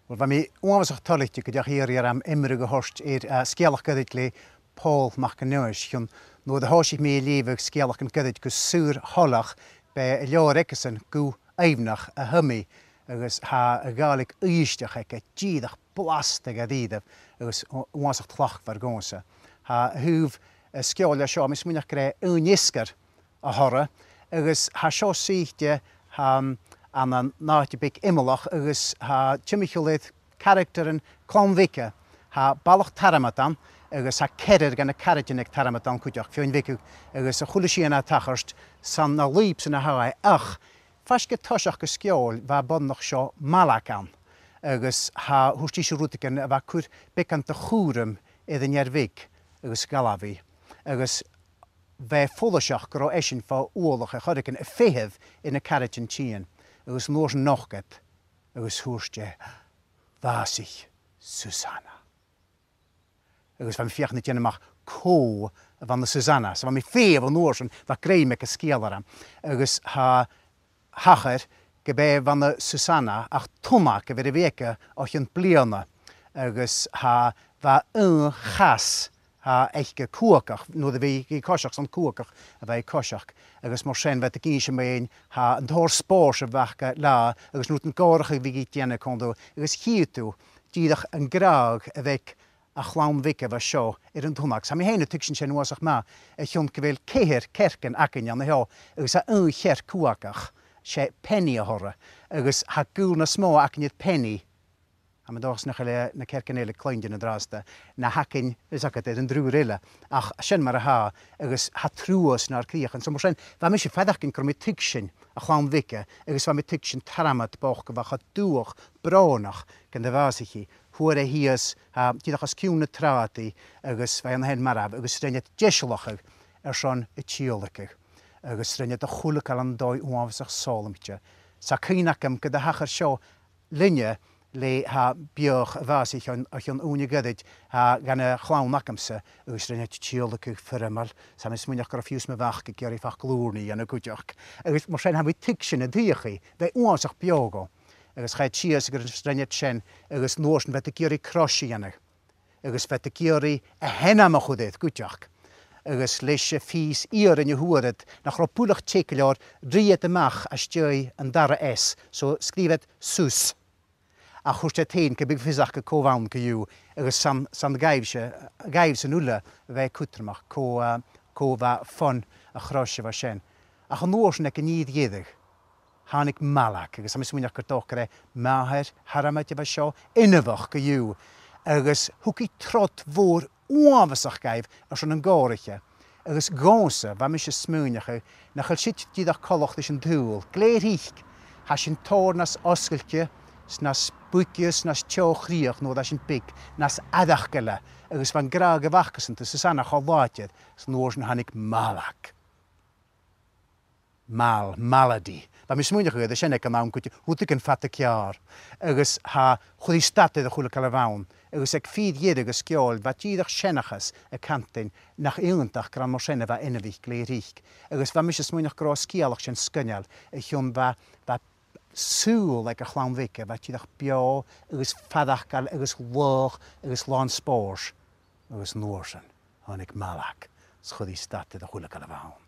Wel, mi onwasach tolletje gyda hier am imrige horst skealach gyda't le Paul McNuish, yn nod y hosig mi lefyg skealach yn gyda't gys sŵr holach be y lior egesyn gw eifnach a hymu agos ha y gaelig eistach ag gydach blastig a ddidaf agos onwasach tlach var gonsa. Ha hwf skealia sio mis mwynach gre unisgar a horra agos ha sio seichtje an an náti big imelach agus ha timichulid character en clonvica ha balach taramatan agus ha kerir gan a caraginig taramatan kujach fioin vicu agus a chulishiana tacharst san na leaps in a hawai ach faske toshach geskiol va bonnach sio malakan agus ha hustische rutiken va kur bekant de churum idden jervik agus galavi agus ve fullashach gro eshin fa oorlog a chodiken a fehev in a caragin chien agus mors nochget agus húrste vasich Susanna. Agus van fiach nit jennemach ko van de Susanna. So van mi fe van noorsen va grei mek a skealaram. Agus ha hacher gebe van de Susanna ach tomak ver de weke och een bliana. Agus ha va un gas ha eiche kookach no de we koshach son kookach a wij koshach agus mar sen vet geische mein ha een hor spoorse wachke la agus nuten gorge wie gitjenne kondo agus hitu didach een graag a wek a chlawn wike was sjo een tomak sam hene tukschen chen wasach ma e chont gewel keher kerken aken an ho agus a un cher kookach she penny horre agus ha gul na små aken het penny. Am dogs na kerkenele kleindje na draste na hakin zaket en drurille ach shen mar ha agus ha truos nar kriegen so morsen va mis fadakin kromitikshin a chlawn wike agus va mitikshin taramat boch va hat duch bronach ken de vasichi hore hies ha didach as kiune trati agus va an hen marab agus renet jeshlach schon etchiolike agus renet de khule kalandoi onwasach solmtje sa kinakam ke de hacher sho linje le ha bioch vasich an uni gydaid ha gan y chlawn acamsa ys rhaid eich tiolach ych ffyrmal sam ys mwynach grafiws me fach gyda gyrru fach glwrni an y gwydioch ys mor sen ha fi ticsyn y ddych chi fe uansach biogo ys chaid sias gyda'r rhaid sen ys norsen fe gyrru crosi an ys fe gyrru a henna ma chwdydd gwydioch ys leis y ffys i'r yn y hwyrad nach ropwlach teiclior riad ymach a stjoi yn dara es so sgrifed sus a chwrste tein ke big fysach ke kovaun ke ju agus sam gaivse nulle ve kutrmach ko va fon a chrosje va shen a chnoors nek nid yedig hanik malak agus sam smuinach kartokre maher haramat va sho innevach ke ju agus huki trot voor onwasach gaiv as een gorige agus gonse va mis smuinach na chit didach koloch dis een doel gleerich hasin tornas oskeltje snas bwykys, nas tiochriach no das yn big, nas adachgele, agus van graag wachkesen te Susanna cholwaatjed, snoorsen hanik malak. Malady. Ba mis mwynach ywyd, ysyn ec am awn gwyti, hwtig yn fat y ciar, agus ha chwdi statyd y chwle calafawn, agus ec ffyd iedig ys giol, fa gydach sienachas y cantyn, nach ilntach gran mor sienna fa enefich gleirich, agus fa mis mwynach gros gialach sy'n sgynial, eich hwn fa sŵl like a chlawn vica, fa tidach bio, agus fadachgal, agus loch, agus lawn spors, agus norsen, honig malak, schudi stated a chwle calafawn.